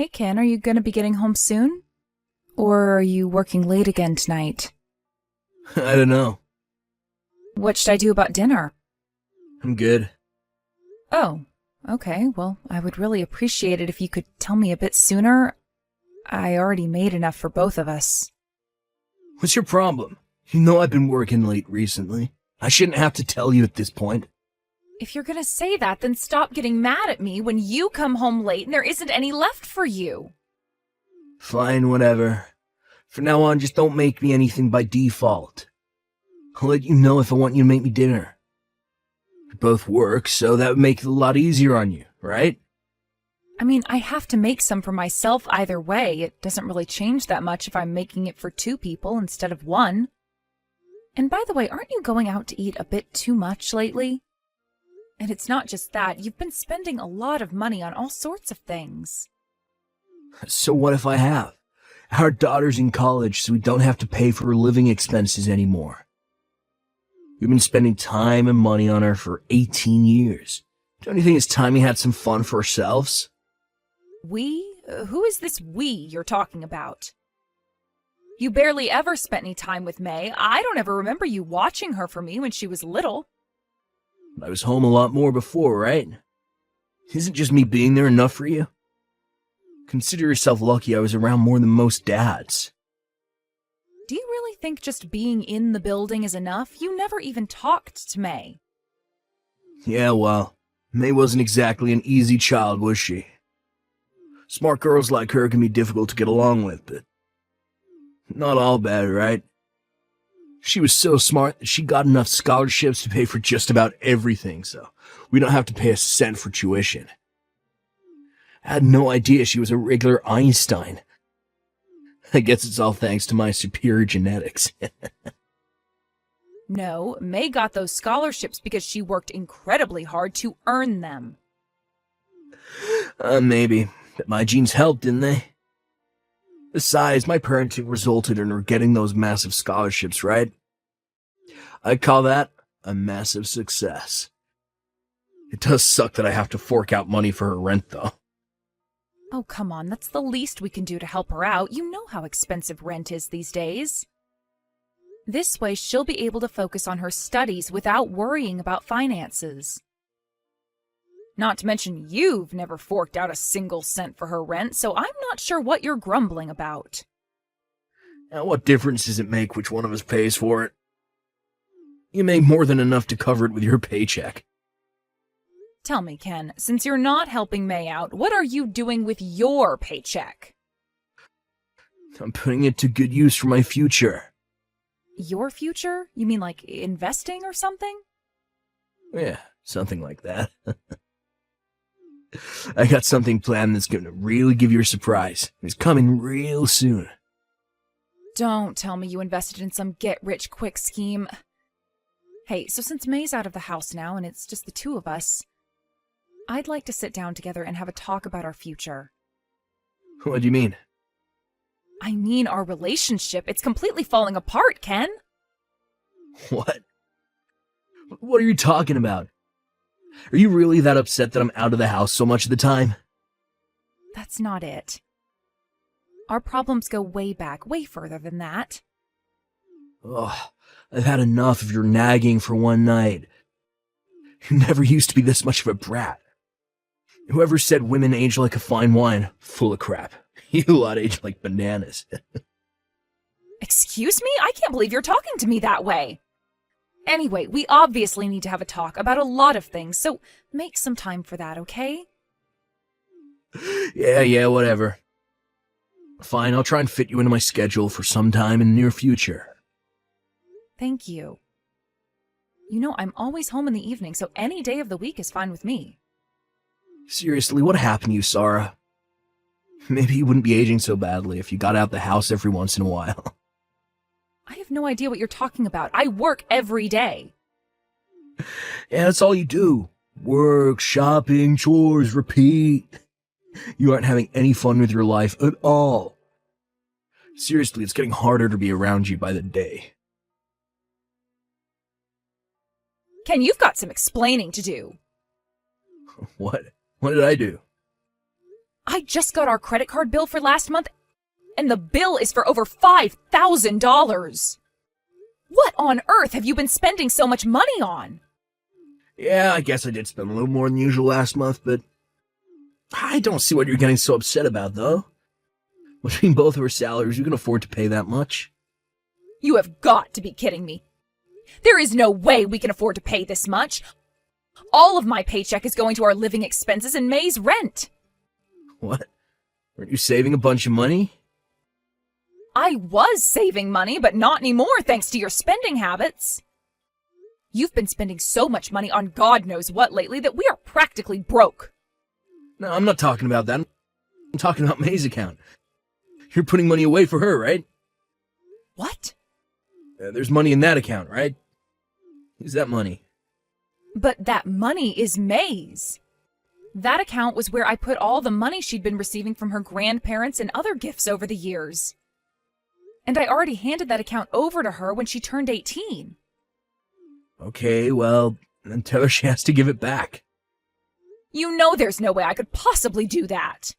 Hey Ken, are you going to be getting home soon? Or are you working late again tonight? I don't know. What should I do about dinner? I'm good. Oh, okay. Well, I would really appreciate it if you could tell me a bit sooner. I already made enough for both of us. What's your problem? You know I've been working late recently. I shouldn't have to tell you at this point. If you're going to say that, then stop getting mad at me when you come home late and there isn't any left for you. Fine, whatever. From now on, just don't make me anything by default. I'll let you know if I want you to make me dinner. We both work, so that would make it a lot easier on you, right? I mean, I have to make some for myself either way. It doesn't really change that much if I'm making it for 2 people instead of 1. And by the way, aren't you going out to eat a bit too much lately? And it's not just that. You've been spending a lot of money on all sorts of things. So what if I have? Our daughter's in college, so we don't have to pay for her living expenses anymore. We've been spending time and money on her for 18 years. Don't you think it's time we had some fun for ourselves? We? Who is this we you're talking about? You barely ever spent any time with May. I don't ever remember you watching her for me when she was little. I was home a lot more before, right? Isn't just me being there enough for you? Consider yourself lucky I was around more than most dads. Do you really think just being in the building is enough? You never even talked to May. Yeah, well, May wasn't exactly an easy child, was she? Smart girls like her can be difficult to get along with, but not all bad, right? She was so smart that she got enough scholarships to pay for just about everything, so we don't have to pay a cent for tuition. I had no idea she was a regular Einstein. I guess it's all thanks to my superior genetics. No, May got those scholarships because she worked incredibly hard to earn them. Maybe, but my genes helped, didn't they? Besides, my parenting resulted in her getting those massive scholarships, right? I call that a massive success. It does suck that I have to fork out money for her rent, though. Oh, come on, that's the least we can do to help her out. You know how expensive rent is these days. This way, she'll be able to focus on her studies without worrying about finances. Not to mention, you've never forked out a single cent for her rent, so I'm not sure what you're grumbling about. Now, what difference does it make which one of us pays for it? You make more than enough to cover it with your paycheck. Tell me, Ken, since you're not helping May out, what are you doing with your paycheck? I'm putting it to good use for my future. Your future? You mean like investing or something? Yeah, something like that. I got something planned that's going to really give you a surprise. It's coming real soon. Don't tell me you invested in some get-rich-quick scheme. Hey, so since May's out of the house now and it's just the 2 of us, I'd like to sit down together and have a talk about our future. What do you mean? I mean our relationship. It's completely falling apart, Ken. What? What are you talking about? Are you really that upset that I'm out of the house so much of the time? That's not it. Our problems go way back, way further than that. Ugh, I've had enough of your nagging for one night. You never used to be this much of a brat. Whoever said women age like a fine wine, full of crap. You lot age like bananas. Excuse me? I can't believe you're talking to me that way. Anyway, we obviously need to have a talk about a lot of things, so make some time for that, okay? Yeah, whatever. Fine, I'll try and fit you into my schedule for some time in the near future. Thank you. You know, I'm always home in the evening, so any day of the week is fine with me. Seriously, what happened to you, Sarah? Maybe you wouldn't be aging so badly if you got out the house every once in a while. I have no idea what you're talking about. I work every day. Yeah, that's all you do. Work, shopping, chores, repeat. You aren't having any fun with your life at all. Seriously, it's getting harder to be around you by the day. Ken, you've got some explaining to do. What? What did I do? I just got our credit card bill for last month, and the bill is for over $5,000. What on earth have you been spending so much money on? Yeah, I guess I did spend a little more than usual last month, but I don't see what you're getting so upset about, though. Between both of our salaries, you can afford to pay that much. You have got to be kidding me. There is no way we can afford to pay this much. All of my paycheck is going to our living expenses and May's rent. What? Aren't you saving a bunch of money? I was saving money, but not anymore thanks to your spending habits. You've been spending so much money on God knows what lately that we are practically broke. No, I'm not talking about that. I'm talking about May's account. You're putting money away for her, right? What? There's money in that account, right? Use that money. But that money is May's. That account was where I put all the money she'd been receiving from her grandparents and other gifts over the years. And I already handed that account over to her when she turned 18. Okay, well, then tell her she has to give it back. You know there's no way I could possibly do that.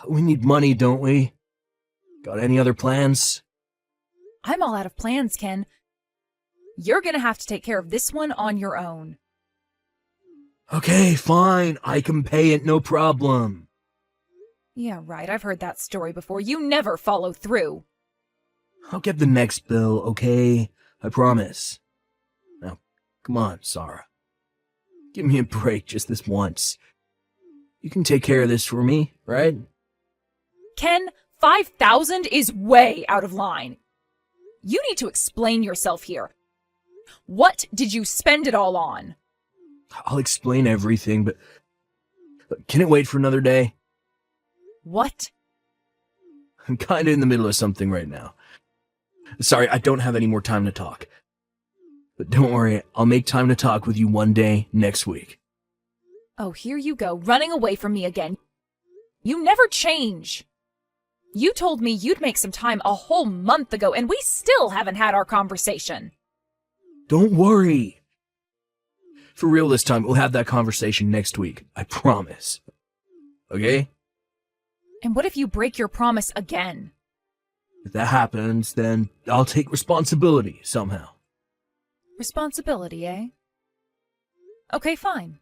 We need money, don't we? Got any other plans? I'm all out of plans, Ken. You're gonna have to take care of this one on your own. Okay, fine. I can pay it, no problem. Yeah, right. I've heard that story before. You never follow through. I'll get the next bill, okay? I promise. Now, come on, Sarah. Give me a break just this once. You can take care of this for me, right? Ken, 5,000 is way out of line. You need to explain yourself here. What did you spend it all on? I'll explain everything, but can it wait for another day? What? I'm kinda in the middle of something right now. Sorry, I don't have any more time to talk. But don't worry, I'll make time to talk with you one day next week. Oh, here you go, running away from me again. You never change. You told me you'd make some time a whole month ago, and we still haven't had our conversation. Don't worry. For real this time, we'll have that conversation next week. I promise. Okay? And what if you break your promise again? If that happens, then I'll take responsibility somehow. Responsibility, eh? Okay, fine.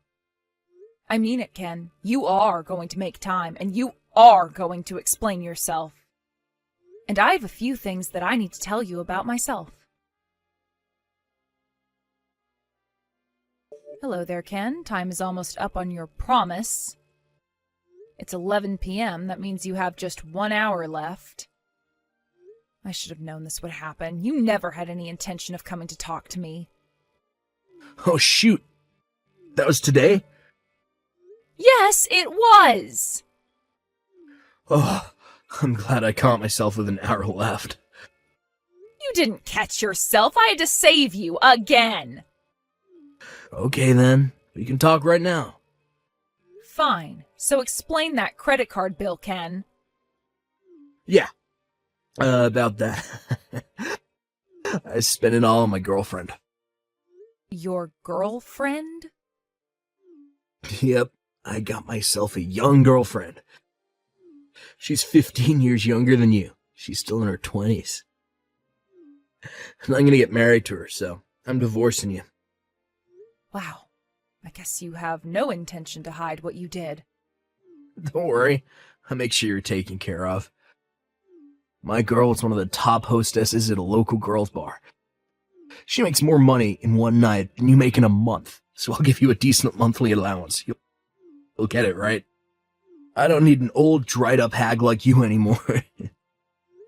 I mean it, Ken. You are going to make time, and you are going to explain yourself. And I have a few things that I need to tell you about myself. Hello there, Ken. Time is almost up on your promise. It's 11 p.m. That means you have just 1 hour left. I should have known this would happen. You never had any intention of coming to talk to me. Oh, shoot. That was today? Yes, it was! Oh, I'm glad I caught myself with an hour left. You didn't catch yourself. I had to save you again. Okay, then. We can talk right now. Fine. So explain that credit card bill, Ken. Yeah. About that. I spent it all on my girlfriend. Your girlfriend? Yep. I got myself a young girlfriend. She's 15 years younger than you. She's still in her 20s. And I'm gonna get married to her, so I'm divorcing you. Wow. I guess you have no intention to hide what you did. Don't worry. I'll make sure you're taken care of. My girl is one of the top hostesses at a local girls' bar. She makes more money in one night than you make in a month, so I'll give you a decent monthly allowance. You'll get it, right? I don't need an old, dried-up hag like you anymore.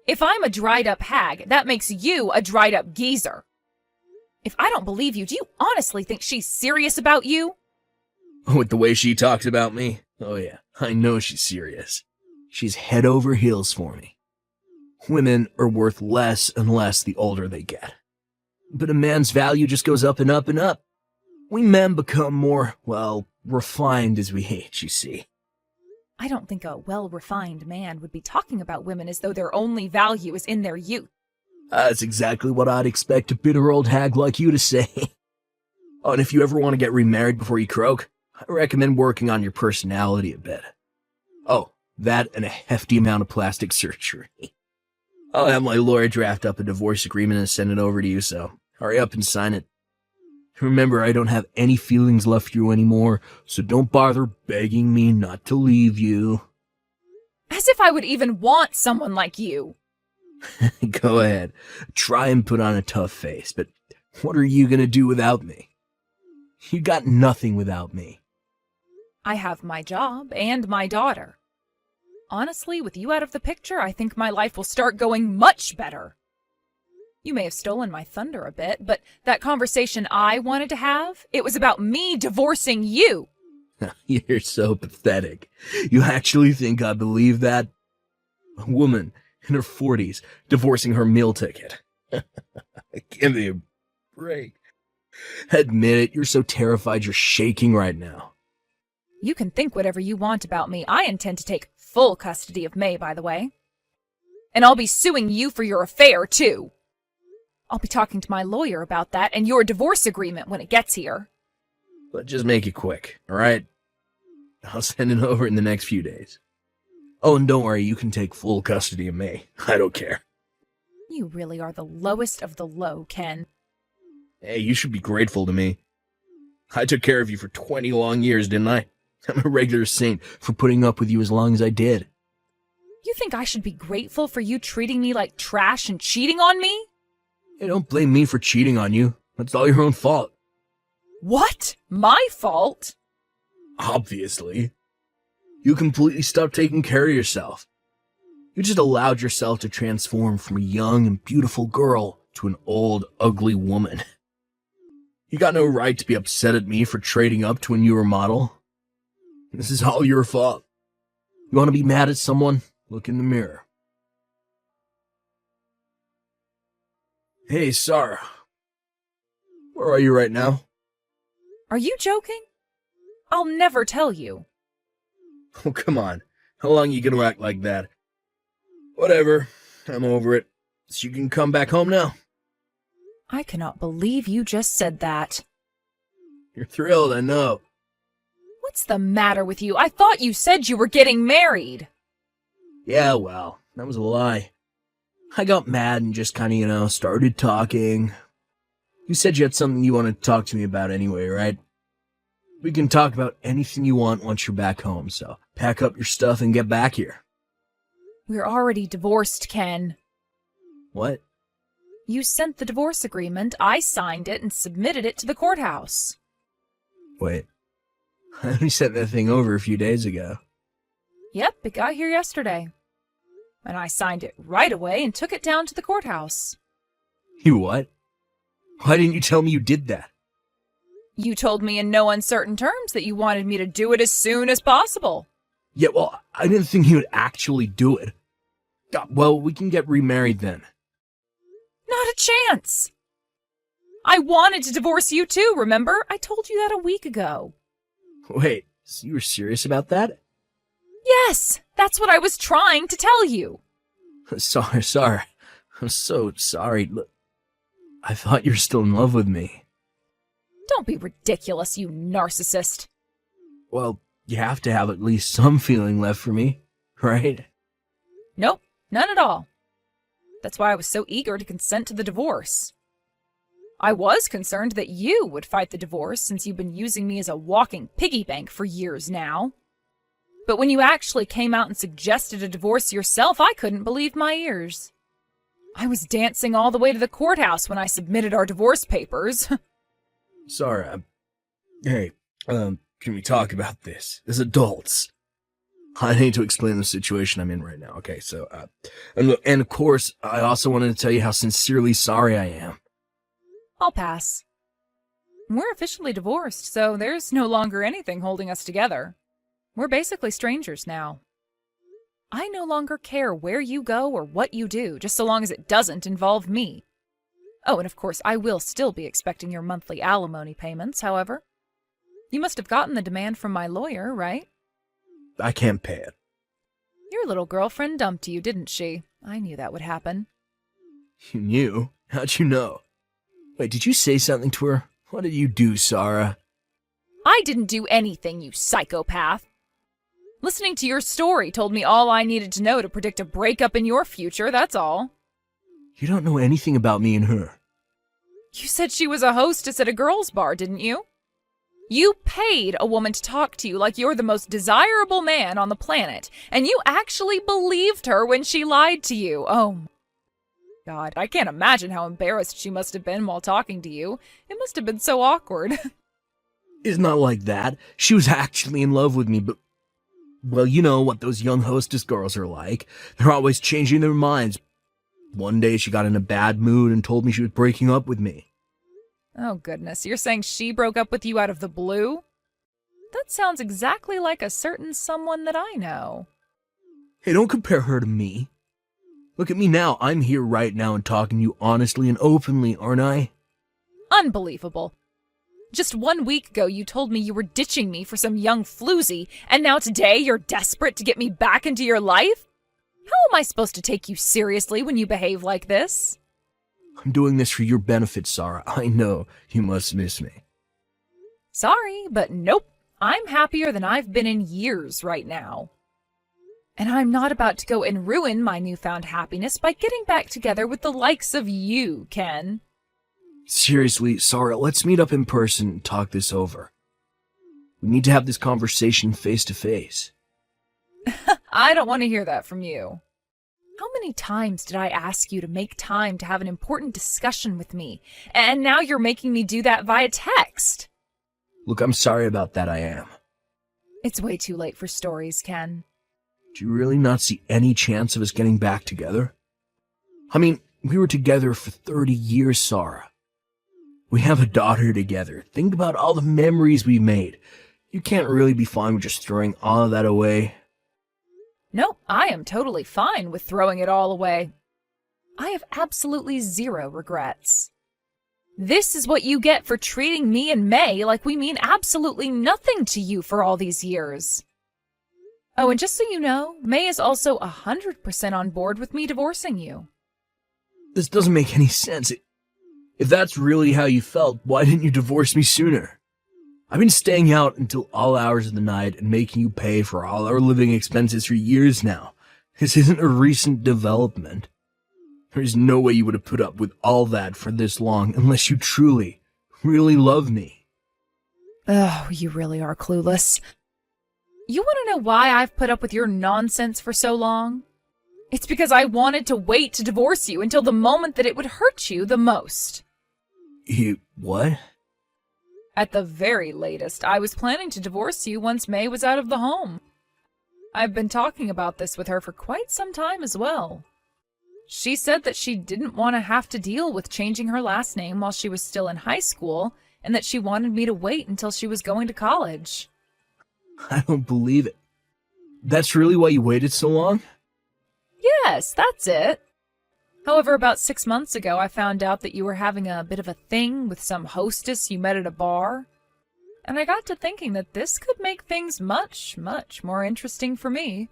If I'm a dried-up hag, that makes you a dried-up geezer. If I don't believe you, do you honestly think she's serious about you? With the way she talks about me? Oh yeah, I know she's serious. She's head over heels for me. Women are worth less and less the older they get. But a man's value just goes up and up and up. We men become more, well, refined as we age, you see. I don't think a well-refined man would be talking about women as though their only value is in their youth. That's exactly what I'd expect a bitter old hag like you to say. Oh, and if you ever want to get remarried before you croak, I recommend working on your personality a bit. Oh, That and a hefty amount of plastic surgery. I'll have my lawyer draft up a divorce agreement and send it over to you, so hurry up and sign it. Remember, I don't have any feelings left for you anymore, so don't bother begging me not to leave you. As if I would even want someone like you. Go ahead. Try and put on a tough face, but what are you going to do without me? You got nothing without me. I have my job and my daughter. Honestly, with you out of the picture, I think my life will start going much better. You may have stolen my thunder a bit, but that conversation I wanted to have, it was about me divorcing you. You're so pathetic. You actually think I believe that? A woman in her 40s divorcing her meal ticket. Give me a break. Admit it, you're so terrified you're shaking right now. You can think whatever you want about me. I intend to take full custody of May, by the way. And I'll be suing you for your affair, too. I'll be talking to my lawyer about that and your divorce agreement when it gets here. But just make it quick, all right? I'll send it over in the next few days. Oh, and don't worry, you can take full custody of May. I don't care. You really are the lowest of the low, Ken. Hey, you should be grateful to me. I took care of you for 20 long years, didn't I? I'm a regular saint for putting up with you as long as I did. You think I should be grateful for you treating me like trash and cheating on me? Hey, don't blame me for cheating on you. That's all your own fault. What? My fault? Obviously. You completely stopped taking care of yourself. You just allowed yourself to transform from a young and beautiful girl to an old, ugly woman. You got no right to be upset at me for trading up to a newer model. This is all your fault. You want to be mad at someone? Look in the mirror. Hey, Sarah. Where are you right now? Are you joking? I'll never tell you. Oh, come on. How long are you gonna act like that? Whatever. I'm over it. So you can come back home now. I cannot believe you just said that. You're thrilled, I know. What's the matter with you? I thought you said you were getting married. Yeah, well, that was a lie. I got mad and just kind of, started talking. You said you had something you wanted to talk to me about anyway, right? We can talk about anything you want once you're back home, so pack up your stuff and get back here. We're already divorced, Ken. What? You sent the divorce agreement, I signed it, and submitted it to the courthouse. Wait. I only sent that thing over a few days ago. Yep, it got here yesterday. And I signed it right away and took it down to the courthouse. You what? Why didn't you tell me you did that? You told me in no uncertain terms that you wanted me to do it as soon as possible. Yeah, well, I didn't think you would actually do it. Well, we can get remarried then. Not a chance. I wanted to divorce you too, remember? I told you that a week ago. Wait, so you were serious about that? Yes, that's what I was trying to tell you. Sorry. I'm so sorry. Look, I thought you were still in love with me. Don't be ridiculous, you narcissist. Well, you have to have at least some feeling left for me, right? Nope, none at all. That's why I was so eager to consent to the divorce. I was concerned that you would fight the divorce since you've been using me as a walking piggy bank for years now. But when you actually came out and suggested a divorce yourself, I couldn't believe my ears. I was dancing all the way to the courthouse when I submitted our divorce papers. Sarah, hey, can we talk about this as adults? I need to explain the situation I'm in right now. Okay, so, and of course, I also wanted to tell you how sincerely sorry I am. I'll pass. We're officially divorced, so there's no longer anything holding us together. We're basically strangers now. I no longer care where you go or what you do, just so long as it doesn't involve me. Oh, and of course, I will still be expecting your monthly alimony payments, however. You must have gotten the demand from my lawyer, right? I can't pay it. Your little girlfriend dumped you, didn't she? I knew that would happen. You knew? How'd you know? Wait, did you say something to her? What did you do, Sarah? I didn't do anything, you psychopath. Listening to your story told me all I needed to know to predict a breakup in your future, that's all. You don't know anything about me and her. You said she was a hostess at a girls' bar, didn't you? You paid a woman to talk to you like you're the most desirable man on the planet, and you actually believed her when she lied to you. Oh, God, I can't imagine how embarrassed she must have been while talking to you. It must have been so awkward. It's not like that. She was actually in love with me, but... Well, you know what those young hostess girls are like. They're always changing their minds. One day she got in a bad mood and told me she was breaking up with me. Oh, goodness. You're saying she broke up with you out of the blue? That sounds exactly like a certain someone that I know. Hey, don't compare her to me. Look at me now. I'm here right now and talking to you honestly and openly, aren't I? Unbelievable. Just 1 week ago, you told me you were ditching me for some young floozy, and now today you're desperate to get me back into your life? How am I supposed to take you seriously when you behave like this? I'm doing this for your benefit, Sarah. I know you must miss me. Sorry, but nope. I'm happier than I've been in years right now. And I'm not about to go and ruin my newfound happiness by getting back together with the likes of you, Ken. Seriously, Sarah, let's meet up in person and talk this over. We need to have this conversation face to face. I don't want to hear that from you. How many times did I ask you to make time to have an important discussion with me, and now you're making me do that via text? Look, I'm sorry about that, I am. It's way too late for stories, Ken. Do you really not see any chance of us getting back together? I mean, we were together for 30 years, Sarah. We have a daughter together. Think about all the memories we made. You can't really be fine with just throwing all of that away. No, I am totally fine with throwing it all away. I have absolutely zero regrets. This is what you get for treating me and May like we mean absolutely nothing to you for all these years. Oh, and just so you know, May is also 100% on board with me divorcing you. This doesn't make any sense. If that's really how you felt, why didn't you divorce me sooner? I've been staying out until all hours of the night and making you pay for all our living expenses for years now. This isn't a recent development. There's no way you would have put up with all that for this long unless you truly, really love me. Oh, you really are clueless. You want to know why I've put up with your nonsense for so long? It's because I wanted to wait to divorce you until the moment that it would hurt you the most. You what? At the very latest, I was planning to divorce you once May was out of the home. I've been talking about this with her for quite some time as well. She said that she didn't want to have to deal with changing her last name while she was still in high school, and that she wanted me to wait until she was going to college. I don't believe it. That's really why you waited so long? Yes, that's it. However, about 6 months ago, I found out that you were having a bit of a thing with some hostess you met at a bar. And I got to thinking that this could make things much, much more interesting for me.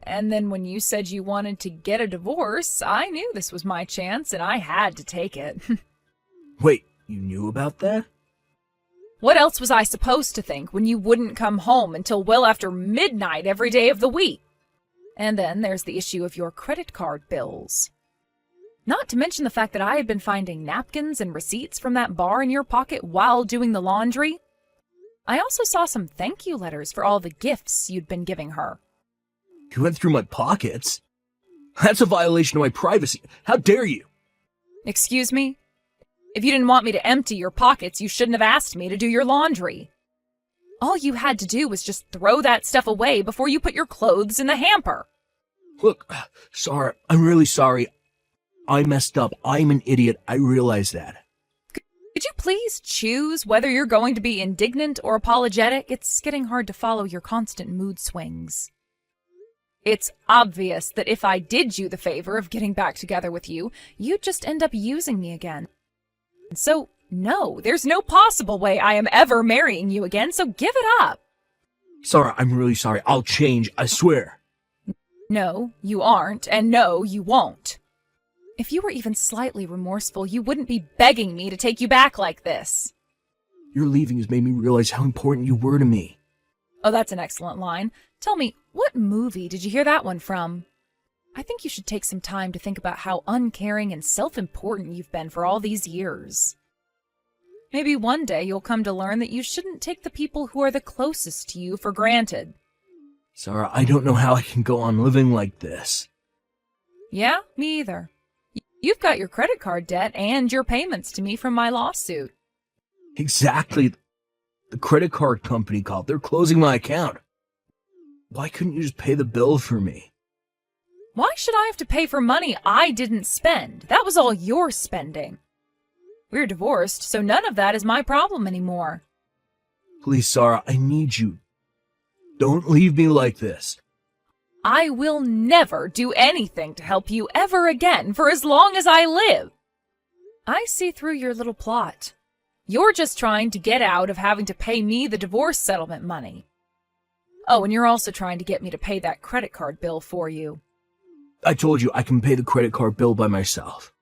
And then when you said you wanted to get a divorce, I knew this was my chance and I had to take it. Wait, you knew about that? What else was I supposed to think when you wouldn't come home until well after midnight every day of the week? And then there's the issue of your credit card bills. Not to mention the fact that I had been finding napkins and receipts from that bar in your pocket while doing the laundry. I also saw some thank you letters for all the gifts you'd been giving her. You went through my pockets? That's a violation of my privacy. How dare you? Excuse me? If you didn't want me to empty your pockets, you shouldn't have asked me to do your laundry. All you had to do was just throw that stuff away before you put your clothes in the hamper. Look, sorry, I'm really sorry. I messed up. I'm an idiot. I realize that. Could you please choose whether you're going to be indignant or apologetic? It's getting hard to follow your constant mood swings. It's obvious that if I did you the favor of getting back together with you, you'd just end up using me again. So, no, there's no possible way I am ever marrying you again, so give it up. Sorry, I'm really sorry. I'll change, I swear. No, you aren't, and no, you won't. If you were even slightly remorseful, you wouldn't be begging me to take you back like this. Your leaving has made me realize how important you were to me. Oh, that's an excellent line. Tell me, what movie did you hear that one from? I think you should take some time to think about how uncaring and self-important you've been for all these years. Maybe one day you'll come to learn that you shouldn't take the people who are the closest to you for granted. Sarah, I don't know how I can go on living like this. Yeah, me either. You've got your credit card debt and your payments to me from my lawsuit. Exactly. The credit card company called. They're closing my account. Why couldn't you just pay the bill for me? Why should I have to pay for money I didn't spend? That was all your spending. We're divorced, so none of that is my problem anymore. Please, Sarah, I need you. Don't leave me like this. I will never do anything to help you ever again for as long as I live. I see through your little plot. You're just trying to get out of having to pay me the divorce settlement money. Oh, and you're also trying to get me to pay that credit card bill for you. I told you I can pay the credit card bill by myself.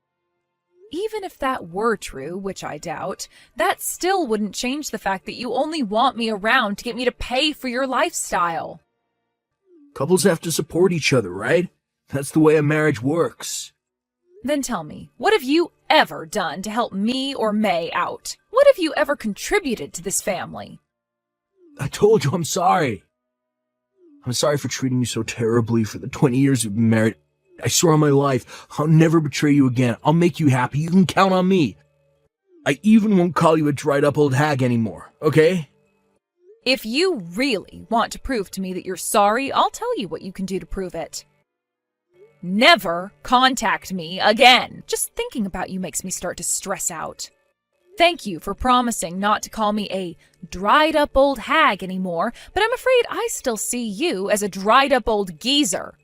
Even if that were true, which I doubt, that still wouldn't change the fact that you only want me around to get me to pay for your lifestyle. Couples have to support each other, right? That's the way a marriage works. Then tell me, what have you ever done to help me or May out? What have you ever contributed to this family? I told you I'm sorry. I'm sorry for treating you so terribly for the 20 years we've been married. I swear on my life, I'll never betray you again. I'll make you happy. You can count on me. I even won't call you a dried-up old hag anymore, okay? If you really want to prove to me that you're sorry, I'll tell you what you can do to prove it. Never contact me again. Just thinking about you makes me start to stress out. Thank you for promising not to call me a dried-up old hag anymore, but I'm afraid I still see you as a dried-up old geezer.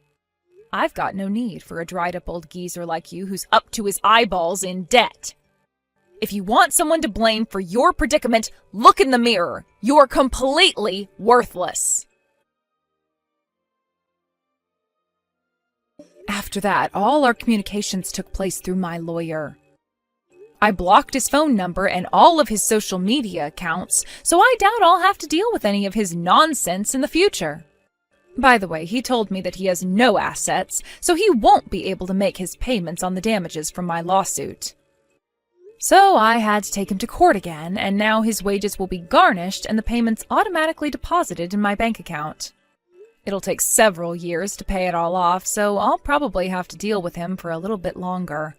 I've got no need for a dried-up old geezer like you who's up to his eyeballs in debt. If you want someone to blame for your predicament, look in the mirror. You're completely worthless. After that, all our communications took place through my lawyer. I blocked his phone number and all of his social media accounts, so I doubt I'll have to deal with any of his nonsense in the future. By the way, he told me that he has no assets, so he won't be able to make his payments on the damages from my lawsuit. So I had to take him to court again, and now his wages will be garnished and the payments automatically deposited in my bank account. It'll take several years to pay it all off, so I'll probably have to deal with him for a little bit longer.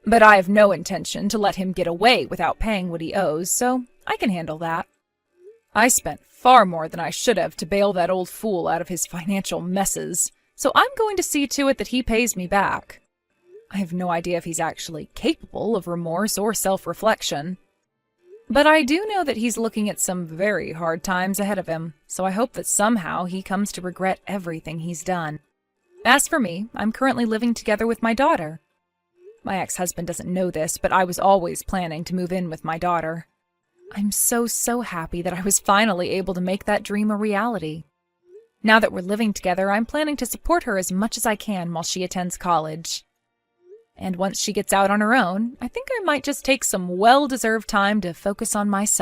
But I have no intention to let him get away without paying what he owes, so I can handle that. I spent far more than I should have to bail that old fool out of his financial messes, so I'm going to see to it that he pays me back. I have no idea if he's actually capable of remorse or self-reflection. But I do know that he's looking at some very hard times ahead of him, so I hope that somehow he comes to regret everything he's done. As for me, I'm currently living together with my daughter. My ex-husband doesn't know this, but I was always planning to move in with my daughter. I'm so happy that I was finally able to make that dream a reality. Now that we're living together, I'm planning to support her as much as I can while she attends college. And once she gets out on her own, I think I might just take some well-deserved time to focus on myself.